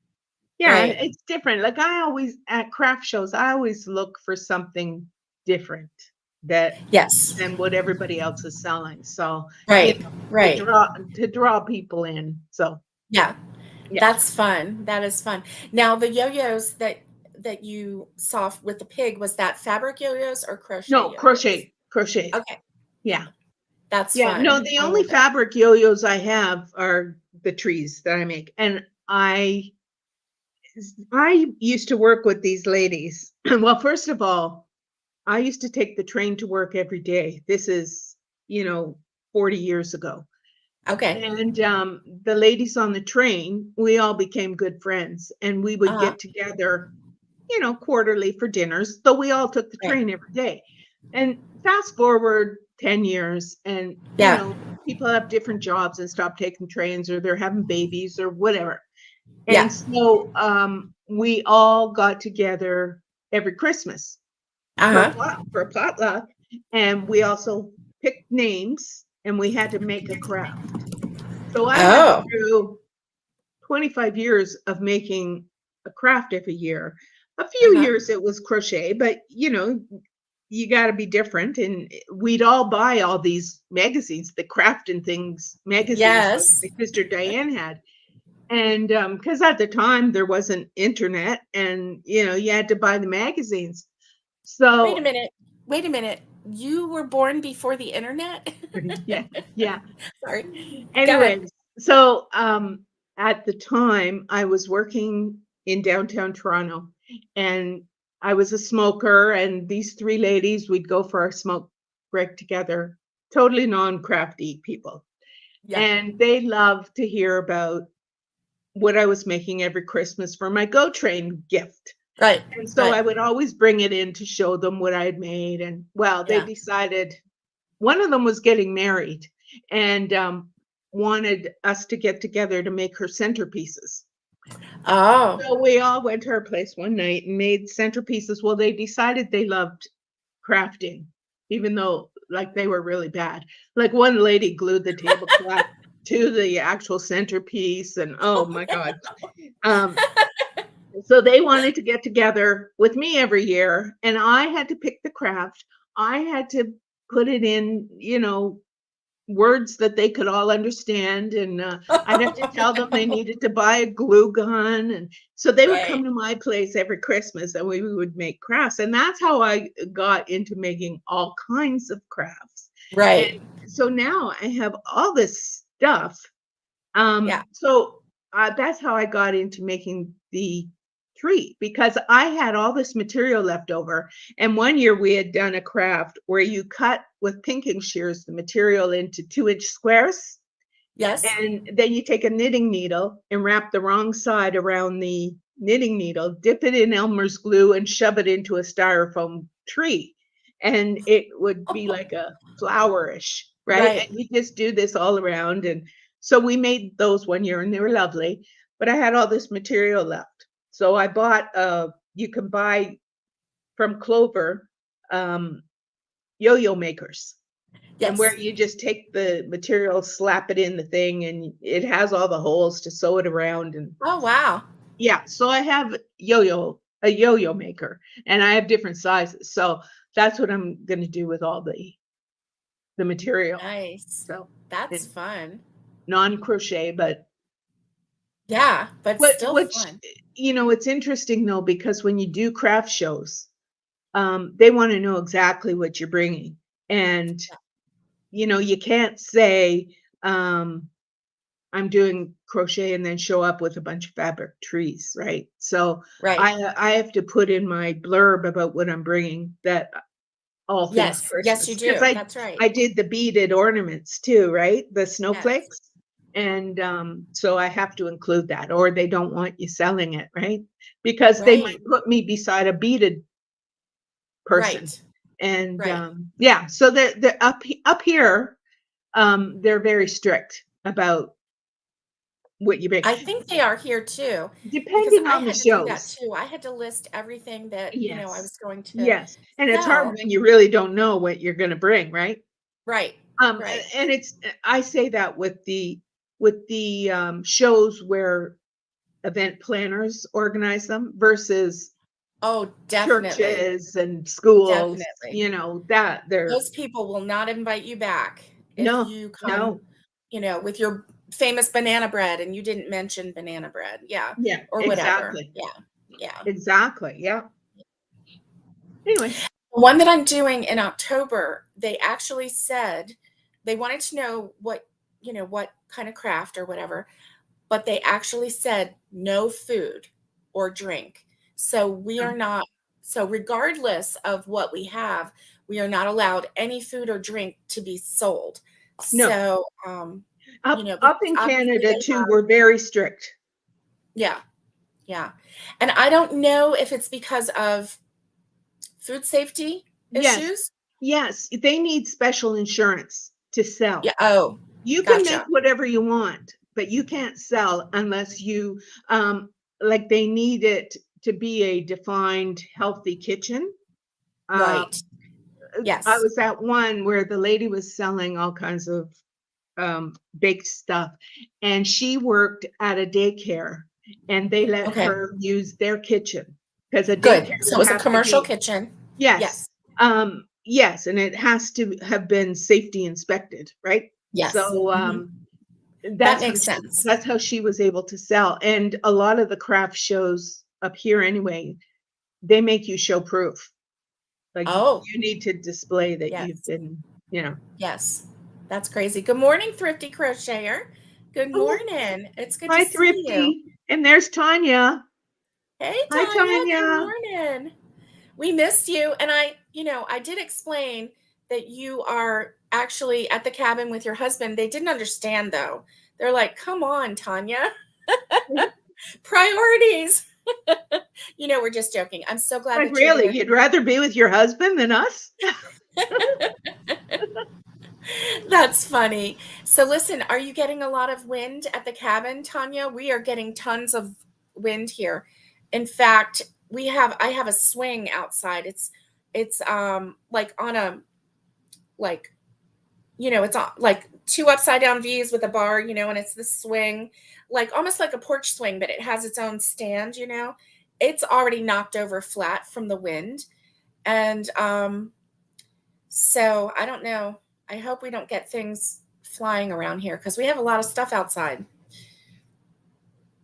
yeah, Right. it's different. Like, I always at craft shows, I always look for something, different that Yes. than what everybody else is selling. So, you Right. know, Right. to draw people in. So, Yeah. yeah. That's fun. That is fun. Now the yo-yos that you saw with the pig, was that fabric yo-yos or crochet No, yo-yos? crochet. Okay. Yeah. Yeah. That's Yeah, no, fun. the I only love it. fabric yo-yos I have are the trees that I make. And I used to work with these ladies. Well, first of all, I used to take the train to work every day. This is, you know, 40 years ago. Okay. And the ladies on the train, we all became good friends and we would Uh-huh. get together, quarterly for dinners, though we all took the Right. train every day. And fast forward 10 years and, Yeah. people have different jobs and stop taking trains or they're having babies or whatever. And Yeah. so we all got together every Christmas Uh-huh. for a potluck. And we also picked names and we had to make a craft. So I went Oh, through 25 years of making a craft every year. A few uh-huh. years it was crochet, but you got to be different. And we'd all buy all these magazines, the craft and things magazines like Yes. my sister Diane had. And because at the time there wasn't internet and you had to buy the magazines. Wait a So minute. Wait a minute. You were born before the internet? yeah, yeah. Sorry. Go ahead. Anyways, so, at the time, I was working in downtown Toronto, and I was a smoker, and these 3 ladies, we'd go for our smoke break together, totally non-crafty people, Yeah. and they loved to hear about what I was making every Christmas for my GO Train gift, Right. and so Right. I would always bring it in to show them what I had made, and, well, they Yeah. decided one of them was getting married and wanted us to get together to make her centerpieces. Oh, So we all went to her place one night and made centerpieces. Well, they decided they loved crafting, even though like they were really bad. Like one lady glued the tablecloth to the actual centerpiece, and oh my God. Um, so they wanted to get together with me every year, and I had to pick the craft. I had to put it in, words that they could all understand, and, I'd have to tell them they needed to buy a glue gun, and so they would come right. to my place every Christmas, and we would make crafts, and that's how I got into making all kinds of crafts, and Right. so now I have all this stuff, Yeah. that's how I got into making the tree because I had all this material left over. And one year we had done a craft where you cut with pinking shears the material into 2-inch squares. Yes. And then you take a knitting needle and wrap the wrong side around the knitting needle, dip it in Elmer's glue, and shove it into a styrofoam tree. And it would be like a flowerish, right? Right. And you just do this all around. And so we made those one year and they were lovely. But I had all this material left. So I bought you can buy from Clover um yo-yo makers and where Yes. you just take the material, slap it in the thing, and it has all the holes to sew it around and Oh, wow. yeah, so I have a yo-yo maker, and I have different sizes, so that's what I'm gonna do with all the material. Nice. So, That's and fun. non-crochet, but Yeah, but still which, fun. it's interesting though, because when you do craft shows, they wanna know exactly what you're bringing, and, Yeah. you can't say, um I'm doing crochet and then show up with a bunch of fabric trees, right? So Right. I have to put in my blurb about what I'm bringing that all things Yes. Yes, you Christmas because do. That's right. I did the beaded ornaments too, right? The Yes. snowflakes. And so I have to include that or they don't want you selling it, right? Because they Right. might put me beside a beaded person. Right. And Right. yeah, so they're up here, they're very strict about what you bring. I think they are here too, because Depending I on the had to do that shows. too. I had to list everything that, I Yes. was going to Yes, and it's hard sell. when you really don't know what you're gonna bring, right? Right. And Right. it's I say that with the, shows where event planners organize them versus Oh, definitely, churches and schools, definitely. that they're Those people will not invite you back if no, you come, no. with your famous banana bread and you didn't mention banana bread. Yeah, Yeah, or whatever. exactly. Yeah, yeah. Exactly, yeah. Anyway, The one that I'm doing in October, they actually said they wanted to know what kind of craft or whatever, but they actually said no food or drink. So we no, are not, so regardless of what we have, we are not allowed any food or drink to be sold. no. So, Up because in obviously Canada they too, have, we're very strict. yeah, yeah. And I don't know if it's because of food safety Yes, issues. yes, they need special insurance to Yeah. sell. Oh, You can make gotcha. whatever you want, but you can't sell unless you, like, they need it to be a defined healthy kitchen. Um, Right. I Yes. was at one where the lady was selling all kinds of baked stuff. And she worked at a daycare and they let Okay. her use their kitchen because a Good. daycare So it would was a have to commercial be, kitchen. yes, Yes. yes, and it has to have been safety inspected, right? Yes. So Mhm. That that's how makes sense. she was able to sell. And a lot of the craft shows up here anyway, they make you show proof. Like Oh, you need to display that you've yes. been, Yes. That's crazy. Good morning, Thrifty Crocheter. Good oh, morning. It's good to hi see you. Thrifty. And there's Tanya. Hey, Hi Tanya. Good Tanya. morning. We missed you. And I did explain that you are actually at the cabin with your husband. They didn't understand, though. They're like, come on, Tanya. Priorities. We're just joking. I'm so glad Like, that you're really? there. You'd rather be with your husband than us? That's funny. So listen, are you getting a lot of wind at the cabin, Tanya? We are getting tons of wind here. In fact, I have a swing outside. It's like on a like it's on like two upside down V's with a bar, and it's the swing, like almost like a porch swing, but it has its own stand. It's already knocked over flat from the wind. And so I don't know. I hope we don't get things flying around here because we have a lot of stuff outside.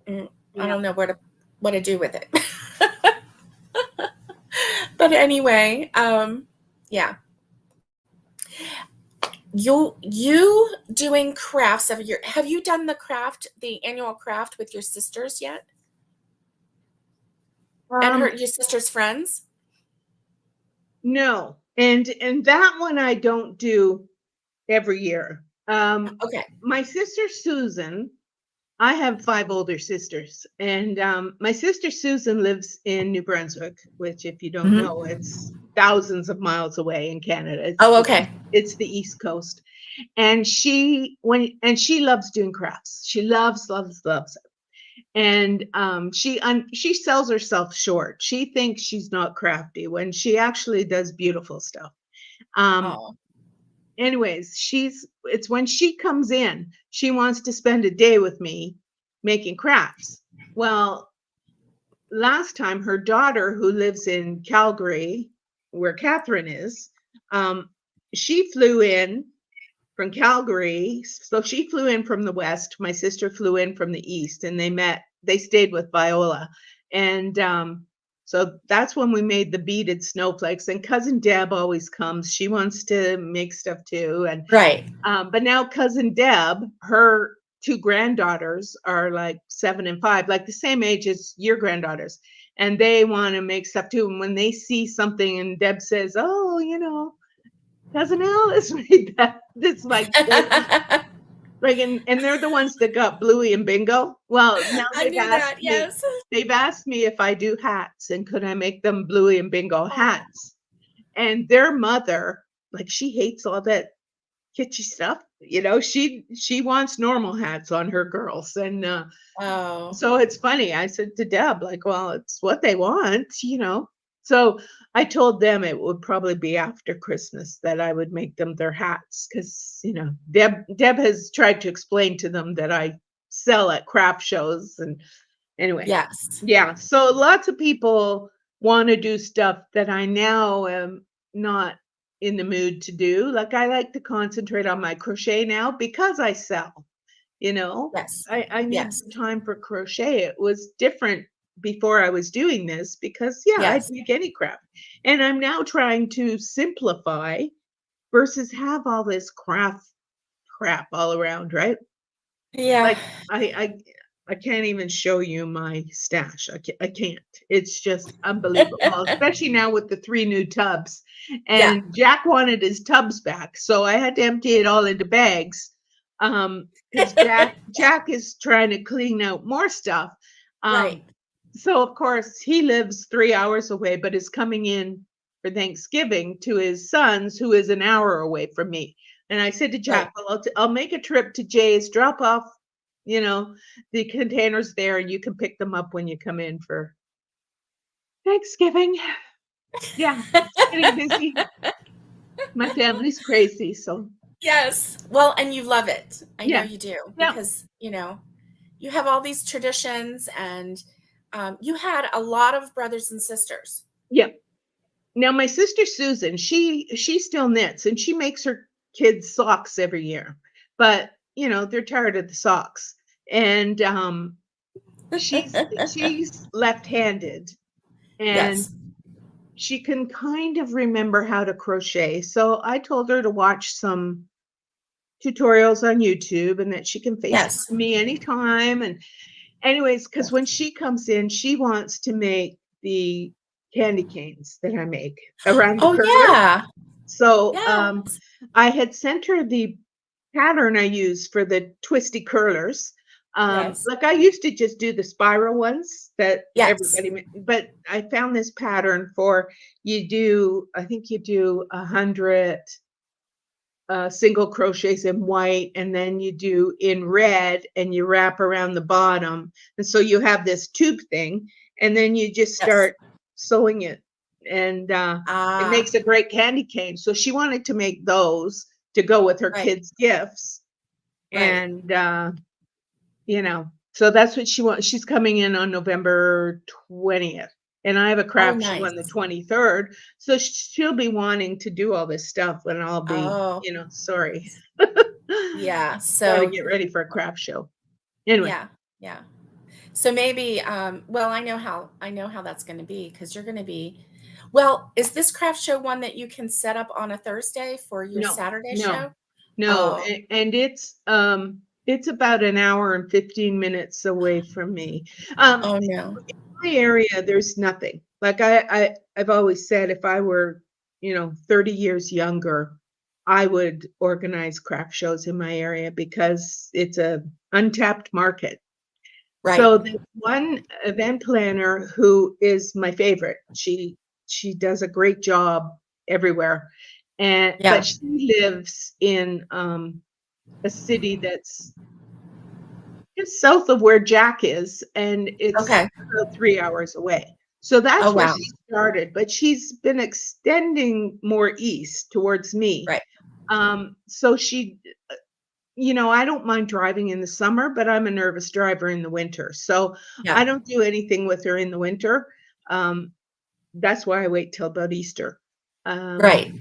I Yeah. don't know what to do with it. But anyway, yeah. You doing crafts every year. Have you done the annual craft with your sisters yet? And Um, your sister's friends? no. And that one I don't do every year. Okay. My sister Susan, I have 5 older sisters, and, my sister Susan lives in New Brunswick, which if you don't know, Mhm. it's thousands of miles away in Canada. Oh, okay. It's the East Coast. And she loves doing crafts. She loves, loves, loves. And she sells herself short. She thinks she's not crafty when she actually does beautiful stuff. Um, Oh, anyways, it's when she comes in, she wants to spend a day with me making crafts. Well, last time her daughter, who lives in Calgary, where Catherine is, um, she flew in from Calgary. So she flew in from the west. My sister flew in from the east, and they stayed with Viola. And so that's when we made the beaded snowflakes. And cousin Deb always comes. She wants to make stuff too. And right. but now cousin Deb, her two granddaughters are like 7 and 5, like the same age as your granddaughters. And they want to make stuff too. And when they see something and Deb says, "Oh, Cousin Alice made that." It's like and they're the ones that got Bluey and Bingo. Well, now I knew that. Yes. they've asked me if I do hats and could I make them Bluey and Bingo Oh, hats. And their mother, like she hates all that kitschy stuff. She wants normal hats on her girls. And oh, so it's funny. I said to Deb, like, well, it's what they want. So I told them it would probably be after Christmas that I would make them their hats because Deb has tried to explain to them that I sell at craft shows. And anyway, yes. yeah. So lots of people. wanna do stuff that I now am not in the mood to do. Like, I like to concentrate on my crochet now because I sell, you know? Yes. I need Yes. the time for crochet. It was different before I was doing this because, yeah, I'd Yes. make any craft. And I'm now trying to simplify versus have all this crap all around, right? Yeah. Like, I can't even show you my stash. I can't. It's just unbelievable, especially now with the 3 new tubs, Yeah. and Jack wanted his tubs back, so I had to empty it all into bags, because Jack is trying to clean out more stuff, Right. um, so, of course, he lives 3 hours away, but is coming in for Thanksgiving to his son's, who is an hour away from me. And I said to Right. Jack, "Well, I'll make a trip to Jay's, drop off, you know, the containers there, and you can pick them up when you come in for Thanksgiving." Yeah, it's getting busy. My family's crazy, so Yes. Well, and you love it. I know yeah. you do Yeah, because, you have all these traditions and you had a lot of brothers and sisters. yeah. Now my sister Susan, she still knits, and she makes her kids socks every year, but, they're tired of the socks, and, she's left-handed, and Yes. she can kind of remember how to crochet, so I told her to watch some tutorials on YouTube and that she can FaceTime Yes. me anytime, and anyways, because when she comes in, she wants to make the candy canes that I make around the Oh, curler. yeah. So, Yeah. I had sent her the pattern I use for the twisty curlers. Yes. Like, I used to just do the spiral ones that Yes. everybody ma but I found this pattern for I think you do 100 single crochets in white, and then you do in red, and you wrap around the bottom, and so you have this tube thing, and then you just Yes. start sewing it, and it Ah, makes a great candy cane. So she wanted to make those to go with her right. kids' gifts, Right. and so that's what she wants. She's coming in on November 20th, and I have a Oh, craft show on the nice. 23rd, so she'll be wanting to do all this stuff, and I'll be, Oh, sorry. yeah. Gotta So, get ready for a craft show. Anyway, yeah. Yeah. So maybe, well, I know how that's going to be because you're going to be, well, is this craft show one that you can set up on a Thursday for your no, Saturday no, show? no, Oh, and it's about an hour and 15 minutes away from me. Um, oh no. my area, there's nothing. Like I've always said, if I were, 30 years younger, I would organize craft shows in my area because it's a untapped market. Right. So there's one event planner who is my favorite. She does a great job everywhere. But Yeah. she lives in a city that's just south of where Jack is, and it's Okay. about 3 hours away. So Oh, that's where wow. she started, but she's been extending more east towards me. Right. So I don't mind driving in the summer, but I'm a nervous driver in the winter. So Yeah. I don't do anything with her in the winter. Um, that's why I wait till about Easter. Right.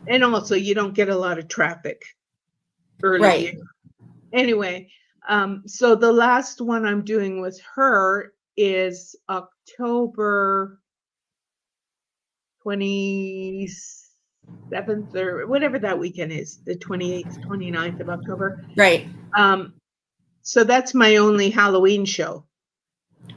And also you don't get a lot of traffic early Right. year. Anyway, so the last one I'm doing with her is October 27th or whatever that weekend is, the 28th, 29th of October. Right. Um, so that's my only Halloween show.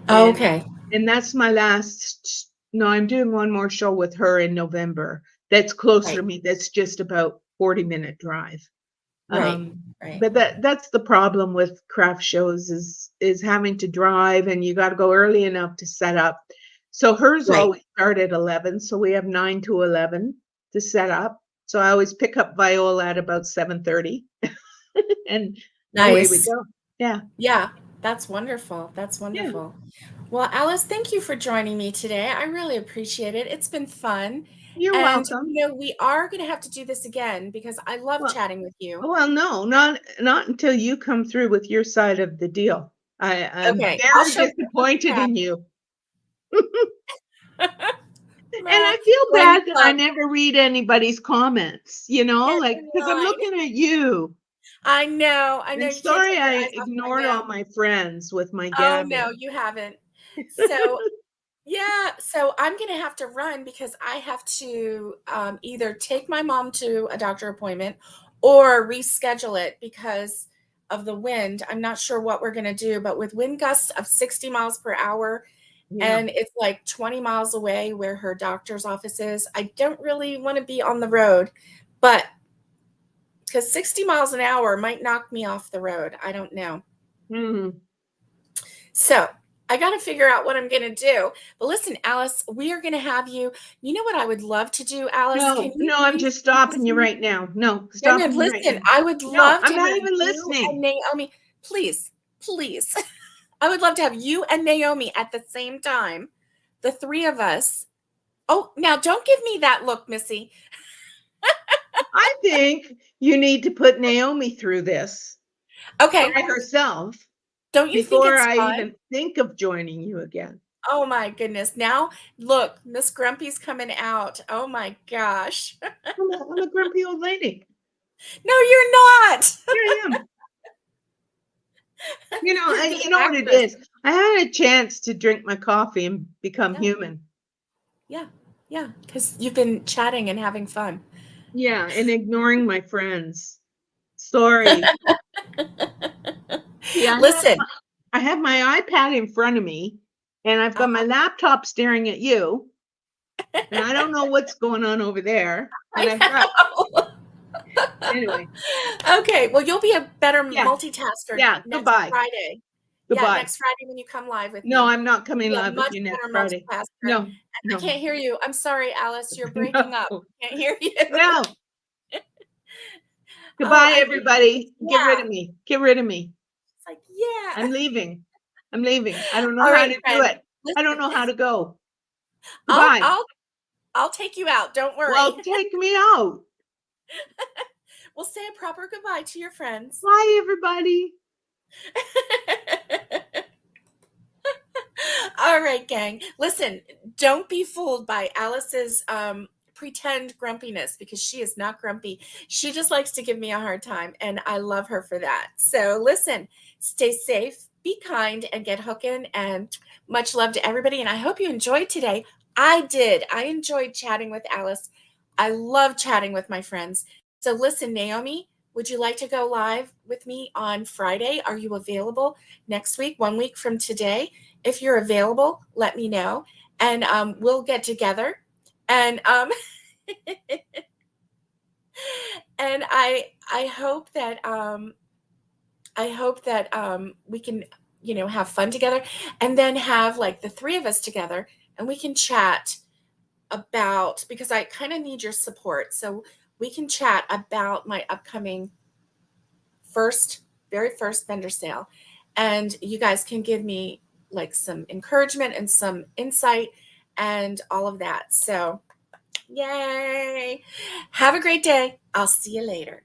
Oh, And okay. and that's my last no, I'm doing one more show with her in November. That's closer to Right. me. That's just about 40-minute drive. Right. Um, Right. but that's the problem with craft shows is having to drive, and you gotta go early enough to set up. So hers Right. always start at 11, so we have 9 to 11 to set up. So I always pick up Viola at about 7:30, and away we Nice. go. Yeah. Yeah. That's wonderful. That's Yeah. wonderful. Well, Alice, thank you for joining me today. I really appreciate it. It's been fun. You're And, welcome. we are going to have to do this again because I love Well chatting with you. well, no, not until you come through with your side of the deal. I'm Okay. I'll very show you how to disappointed craft. in you. And I feel join the bad that I club. never read anybody's comments, Get like, in because I'm line. looking at you. I know And you can't sorry take your I eyes off my ignored all mouth. my friends with my Oh, no, gabbing. you haven't. So yeah, so I'm gonna have to run because I have to either take my mom to a doctor appointment or reschedule it because of the wind. I'm not sure what we're gonna do, but with wind gusts of 60 miles per hour Yeah. and it's like 20 miles away where her doctor's office is, I don't really want to be on the road, but because 60 miles an hour might knock me off the road. I don't know. Mhm. So I got to figure out what I'm going to do. But listen, Alice, we are going to have you. You know what I would love to do, Alice? Can No, you no, I'm please just come to stopping you see? right now. No, No, no, stopping you right listen, now. I would No, love to I'm have not even you and listening. Naomi. Please, please. I would love to have you and Naomi at the same time, the three of us. Oh, now don't give me that look, Missy. I think you need to put Naomi through this Okay, by herself don't you think before it's I fun? even think of joining you again. Oh my goodness. Now, look, Miss Grumpy's coming out. Oh my gosh. I'm a grumpy old lady. No, you're not. Here I am. You're a good You know what it actress. is? I had a chance to drink my coffee and become Yeah, human. yeah, yeah. Because you've been chatting and having fun. Yeah, and ignoring my friends. Sorry. See, Listen, I have my iPad in front of me, and I've got my uh-huh, laptop staring at you, and I don't know what's going on over there. And I I've got know. anyway. Okay, well, you'll be a better Yeah, multitasker yeah. next Goodbye. Friday. Yeah, Goodbye. next Friday when you come live with No, me. I'm not You'll coming be a live with much you next better Friday. multitasker. No, I no, can't hear you. I'm sorry, Alice. You're breaking up. no, Can't hear you. no. Oh, Goodbye, I think everybody. Get rid yeah. of me. Get rid of me. It's like, yeah. I'm leaving. I'm leaving. I don't know All how right, to do friend. it. I don't Listen, know how to go. I'll Goodbye. I'll I'll take you out. Don't worry. Well, take me out. We'll say a proper goodbye to your friends. Bye, everybody. All right, gang. Listen, don't be fooled by Alice's pretend grumpiness because she is not grumpy. She just likes to give me a hard time, and I love her for that. So, listen, stay safe, be kind, and get hooking. And much love to everybody. And I hope you enjoyed today. I did. I enjoyed chatting with Alice. I love chatting with my friends. So, listen, Naomi, would you like to go live with me on Friday? Are you available next week, 1 week from today? If you're available, let me know, and we'll get together. And and I hope that we can have fun together, and then have like the three of us together, and we can chat about because I kind of need your support. So we can chat about my upcoming very first vendor sale. And you guys can give me like some encouragement and some insight and all of that. So, yay. Have a great day. I'll see you later.